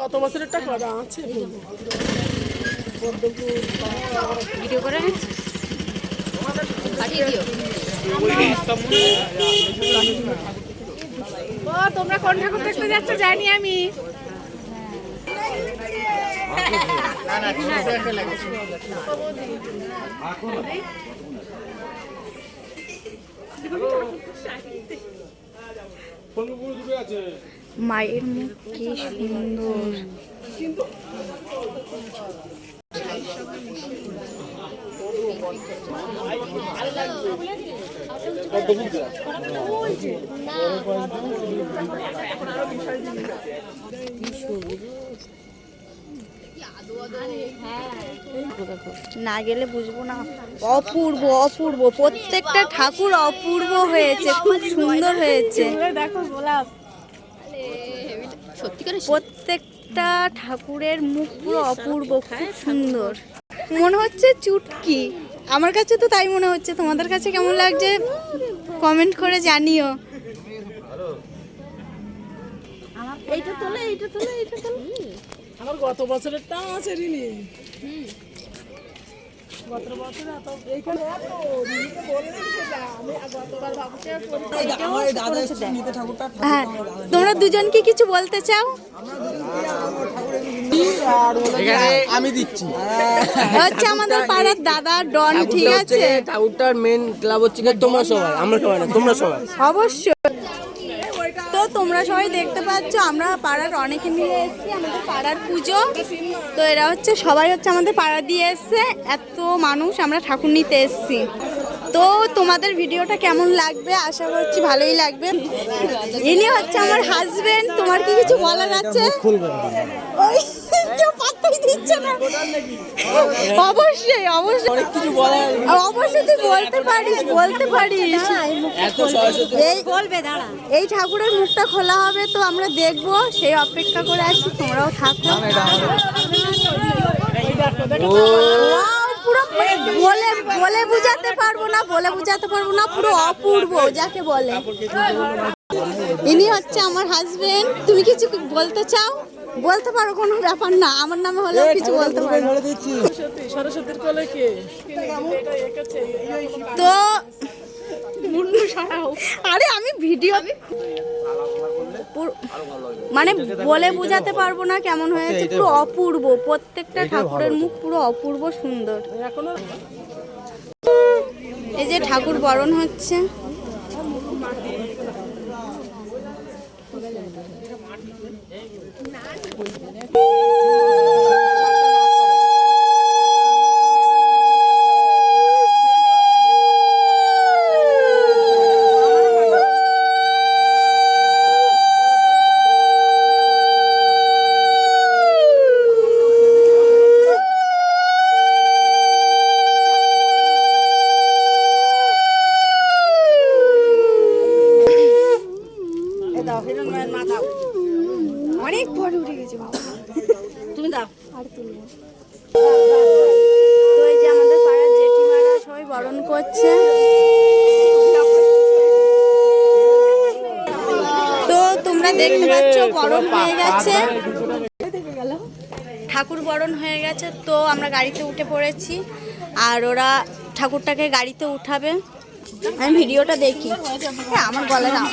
কত বছরের টাকা আছে ভিডিও করে পাঠিয়ে দিও। ও তোমরা কোন ঠাকুর দেখতে যাচ্ছ জানি আমি। মায়ের মুখ কি সুন্দর। না গেলে বুঝবো না। অপূর্ব অপূর্ব, প্রত্যেকটা ঠাকুর অপূর্ব হয়েছে, খুব সুন্দর হয়েছে। দেখো গোলাপ, প্রত্যেকটা ঠাকুরের মুখ পুরো অপূর্ব, খুব সুন্দর। মনে হচ্ছে চুটকি, আমার কাছে তো তাই মনে হচ্ছে। তোমাদের কাছে কেমন লাগছে কমেন্ট করে জানিও। এইটা তোলে, এইটা তোলে, এইটা তোলে। আমার গত বছরের টা আছে রিনি। গত বছর এত এইখানে এত রিনিকে বলে দিয়েছে আমি গতবার বাবুকে আমার দাদা এসে নিতে ঠাকুরটা। হ্যাঁ, তোমরা দুজনকে কিছু বলতে চাও? আমি দিচ্ছি হচ্ছে আমাদের পাড়ার দাদা ডন, ঠিক আছে? ঠাকুরটার মেন ক্লাব হচ্ছে তোমরা সবাই, আমরা সবাই না, তোমরা সবাই। অবশ্যই। তো তোমরা সবাই দেখতে পাচ্ছ আমরা পাড়ার অনেকে মিলে এসেছি, আমাদের পাড়ার পুজো। তো এরা হচ্ছে সবাই হচ্ছে আমাদের পাড়া দিয়ে এসছে, এত মানুষ আমরা ঠাকুর নিতে এসছি। তো তোমাদের ভিডিওটা কেমন লাগবে আশা করছি ভালোই লাগবে। ইনি হচ্ছে আমার হাজবেন্ড। তোমার কি কিছু বলার আছে? ওই কেউ পাত্তাই দিচ্ছে না। অবশ্যই অবশ্যই কিছু বলার অবশ্যই তুই বলতে পারিস, বলতে পারিস। এই ঠাকুরের মুখটা খোলা হবে, তো আমরা দেখবো, সেই অপেক্ষা করে আছি। তোমরাও থাকো। পুরো বলে বলে বুঝাতে পারবো না, বলে বুঝাতে পারবো না, পুরো অপূর্ব যাকে বলে। ইনি হচ্ছে আমার হাজবেন্ড। তুমি কিছু বলতে চাও? বলতে পারো, কোনো ব্যাপার না, আমার নামে হলেও কিছু বলতে পারো। সরস্বতীর কোলে কে তো আরে আমি ভিডিও মানে বলে বোঝাতে পারবো না কেমন হয়েছে, পুরো অপূর্ব। প্রত্যেকটা ঠাকুরের মুখ পুরো অপূর্ব সুন্দর। এই যে ঠাকুর বরণ হচ্ছে। অনেক বড় উঠে গেছে বাবা, তুমি দাও। আর তুলবো। তো এই যে আমাদের পাড়ার জেঠিমারা সবাই বরণ করছে। তো তোমরা দেখতে পাচ্ছ বরণ হয়ে গেছে, ঠাকুর বরণ হয়ে গেছে। তো আমরা গাড়িতে উঠে পড়েছি, আর ওরা ঠাকুরটাকে গাড়িতে উঠাবে। আমি ভিডিওটা দেখি। হ্যাঁ, আমার গলা না।